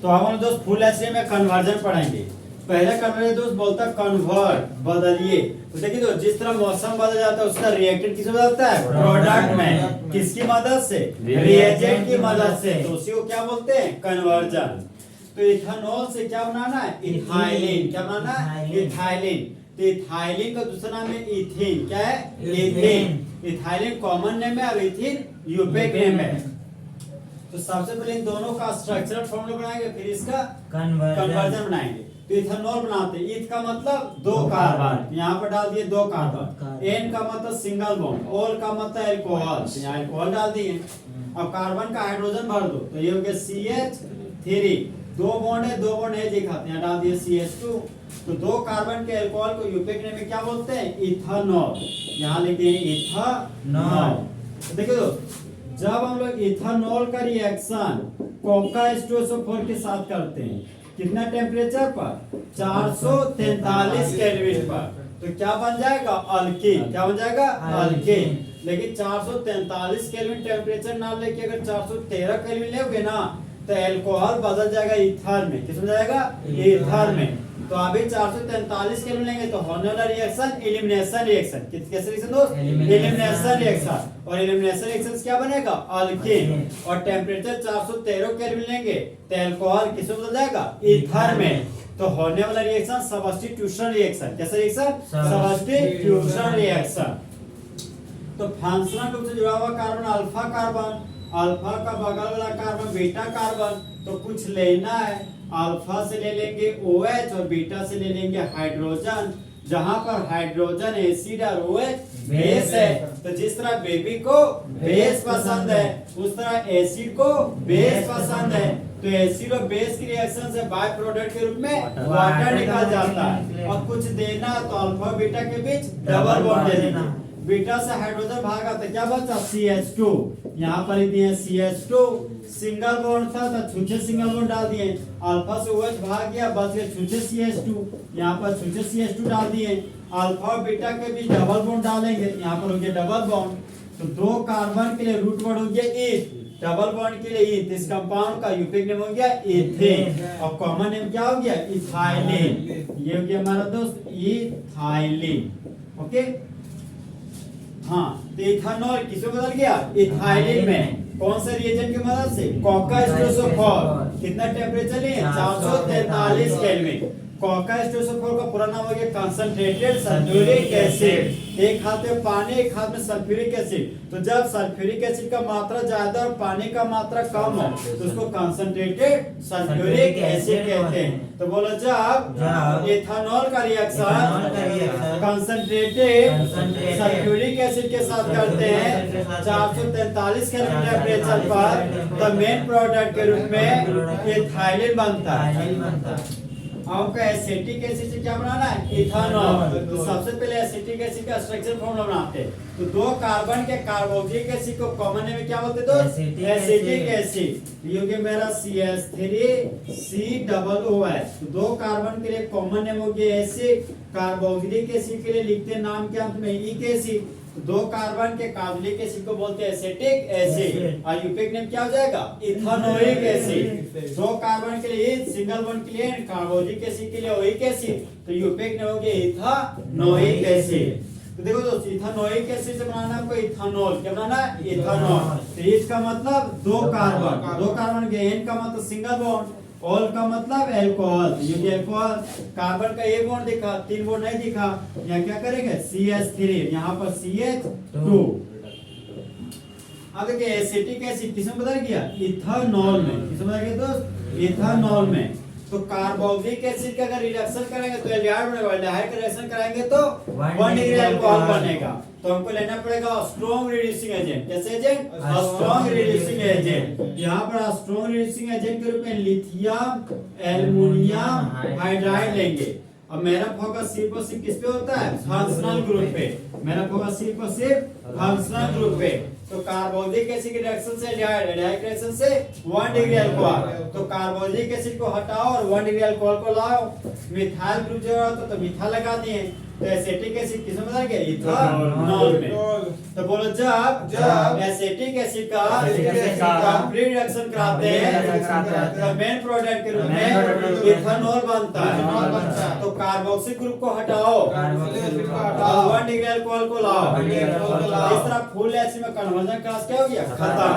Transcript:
तो हम लोग दोस्त फुल एसिड में कन्वर्जन पढ़ेंगे। पहला कन्वर्जन दोस्त बोलता है कन्वर्ट, बदलिए। तो देखिए दोस्त, जिस तरह मौसम बदल जाता है उसका रिएक्टेंट किससे बदलता है? प्रोडक्ट में। किसकी मदद से? रिएजेंट की मदद से। तो उसी को क्या बोलते हैं? कन्वर्जन। तो इथेनॉल से क्या बनाना है? इथाइलिन। क्या बनाना है? इथाइलिन। तो इथाइलिन का दूसरा नाम है इथीन। क्या है? इथीन। इथाइलिन कॉमन नेम है और इथीन यूपेक नेम है। तो सबसे पहले इन दोनों का स्ट्रक्चरल फॉर्मूला बनाएंगे, फिर इसका कन्वर्जन बनाएंगे। तो इथेनॉल बनाते हैं। इथ का मतलब दो कार्बन, यहाँ पर डाल दिए दो कार्बन। एन का मतलब सिंगल बॉन्ड, ओल का मतलब अल्कोहल, तो यहाँ अल्कोहल डाल दिए। अब कार्बन का हाइड्रोजन भर दो, तो ये हो गया CH3। दो बॉन्ड है, दो बॉन्ड है दिखाते हैं, डाल दिए CH2। तो दो कार्बन के अल्कोहल को यूपेक नेम में क्या बोलते हैं? इथेनॉल। यहाँ लिख दिए इथेनॉल। तो देखिए दोस्त, जब हम लोग इथेनॉल का रिएक्शन कोका H2SO4 के साथ करते हैं, कितना टेम्परेचर पर? 443 केल्विन पर, तो क्या बन जाएगा? अल्कीन। क्या बन जाएगा? अल्कीन। लेकिन 443 केल्विन टेम्परेचर ना लेके अगर 413 केल्विन लोगे ना, तो अल्कोहल बदल जाएगा ईथर में। किस में जाएगा? ईथर में। तो अभी 443 केल्विन लेंगे तो होने वाला रिएक्शन एलिमिनेशन रिएक्शन। कैसे रिएक्शन दोस्त? Elimination reaction. और एलिमिनेशन रिएक्शन क्या बनेगा? अल्कीन। और टेम्परेचर 413 केल्विन लेंगे तो अल्कोहल किस में बदल जाएगा? ईथर में। तो होने वाला रिएक्शन सब्स्टिट्यूशन रिएक्शन। कैसा रिएक्शन? Substitution reaction. तो फंक्शनल रूप से जुड़ा हुआ कार्बन अल्फा कार्बन, अल्फा का बगल वाला कार्बन बीटा कार्बन। तो कुछ लेना है, अल्फा से ले लेंगे OH और बीटा से ले लेंगे हाइड्रोजन। जहां पर हाइड्रोजन एसिड और OH बेस है, तो जिस तरह बेबी को बेस पसंद है उस तरह एसिड को बेस पसंद है। तो एसिड और बेस की रिएक्शन से बाय प्रोडक्ट के रूप में वाटर निकल जाता है। और कुछ देना तो अल्फा बीटा के बीच डबल बॉन्ड दे देना। बीटा से हाइड्रोजन भागा तो क्या बचा? CH2। यहाँ पर लिख दिए CH2। सिंगल बॉन्ड था तो छूछे सिंगल बॉन्ड डाल दिए। अल्फा से OH भाग गया, बच गया छूछे CH2। यहाँ पर छूछे CH2 डाल दिए। अल्फा और बीटा के बीच डबल बॉन्ड डालेंगे, यहाँ पर हो गया डबल बॉन्ड। तो दो कार्बन के लिए रूट वर्ड हो गया ईथ, डबल बॉन्ड के लिए ईथ। इस कंपाउंड का यूपिक नेम हो गया इथेन और कॉमन नेम क्या हो गया? इथाइलिन। ये हो गया हमारा दोस्त इथाइलिन। ओके, हाँ। तो इथेनॉल किसमें बदल गया? इथाइलिन में। कौन से रिएजेंट की मदद से? Coca H2SO4। कितना टेम्परेचर लिए? 443 केल्विन। कोका H2SO4 का पूरा नाम हो गया कंसंट्रेटेड सल्फ्यूरिक एसिड। एक हाथ में पानी, एक हाथ में सल्फ्यूरिक एसिड। तो जब सल्फ्यूरिक एसिड का मात्रा ज्यादा और पानी का मात्रा कम हो तो उसको कंसंट्रेटेड सल्फ्यूरिक एसिड कहते हैं। तो बोलो, जब इथेनॉल का रिएक्शन कंसंट्रेटेड सल्फ्यूरिक एसिड के साथ करते हैं 443 केल्विन टेम्परेचर पर, तो मेन प्रोडक्ट के रूप में इथाइलिन बनता है। आपका एसिटिक एसिड से क्या बनाना है? इथेनॉल। तो सबसे पहले एसिटिक एसिड का स्ट्रक्चर फॉर्मूला बनाते हैं। तो दो कार्बन के कार्बोक्सिलिक एसिड को कॉमन नेम में क्या बोलते हैं दोस्त? Acetic acid. ये हो गया मेरा CH3COOH। तो दो कार्बन के लिए कॉमन नेम हो गया एसिड। कार्बोक्सिलिक एसिड के लिए लिखते हैं नाम के अंत में इक एसिड। दो कार्बन के कार्बोक्सिलिक एसिड को बोलते हैं एसिटिक एसिड और यूपिक नेम क्या हो जाएगा? Ethanoic acid. दो कार्बन के लिए सिंगल बॉन्ड के लिए कार्बोक्सिलिक एसिड के लिए ओइक एसिड, तो यूपिक नेम हो गया इथेनोइक एसिड। तो देखो दोस्तों, इथेनोइक एसिड से बनाना है आपको इथेनॉल। क्या बनाना है? इथेनॉल। तो इसका मतलब दो कार्बन, दो कार्बन के एन का मतलब सिंगल बॉन्ड, ऑल का मतलब अल्कोहल। ये अल्कोहल कार्बन का एक बॉन्ड दिखा, तीन बॉन्ड नहीं दिखा, यहाँ क्या करेंगे? CH3, यहाँ पर CH2। अब देखिए एसिटिक एसिड किसमें बदल गया? इथेनॉल में। किसमें बदल गया दोस्त? इथेनॉल में। तो कार्बोक्सिलिक एसिड का अगर रिडक्शन करेंगे तो एल्डिहाइड बनेगा, एल्डिहाइड का रिडक्शन कराएंगे तो 1 डिग्री अल्कोहल बनेगा। तो हमको लेना पड़ेगा स्ट्रॉन्ग रिड्यूसिंग एजेंट। कैसे एजेंट? Strong reducing agent. यहाँ पर स्ट्रॉन्ग रिड्यूसिंग एजेंट के रूप में लिथियम एल्युमिनियम हाइड्राइड लेंगे। अब मेरा फोकस सिर्फ और सिर्फ किस पे होता है? फंक्शनल ग्रुप पे। मेरा फोकस सिर्फ और सिर्फ फंक्शनल ग्रुप पे। तो कार्बोक्सिलिक एसिड के रिएक्शन से एल्डिहाइड, एल्डिहाइड के रिएक्शन से 1 डिग्री अल्कोहल। तो कार्बोक्सिलिक एसिड को हटाओ और 1 डिग्री अल्कोहल को लाओ। मिथाइल ग्रुप जो होता तो मिथाइल लगा दिए। तो एसिटिक एसिड किसमें बदल गया? इथेनॉल में। तो बोलो जब एसिटिक एसिड का कंप्लीट रिएक्शन कराते हैं तो मेन प्रोडक्ट के रूप में इथेनॉल बनता है। तो कार्बोक्सिल ग्रुप को हटाओ, 1 डिग्री अल्कोहल को लाओ। इस तरह फुल एसिड में कन्वर्जन क्लास क्या हो गया? खत्म।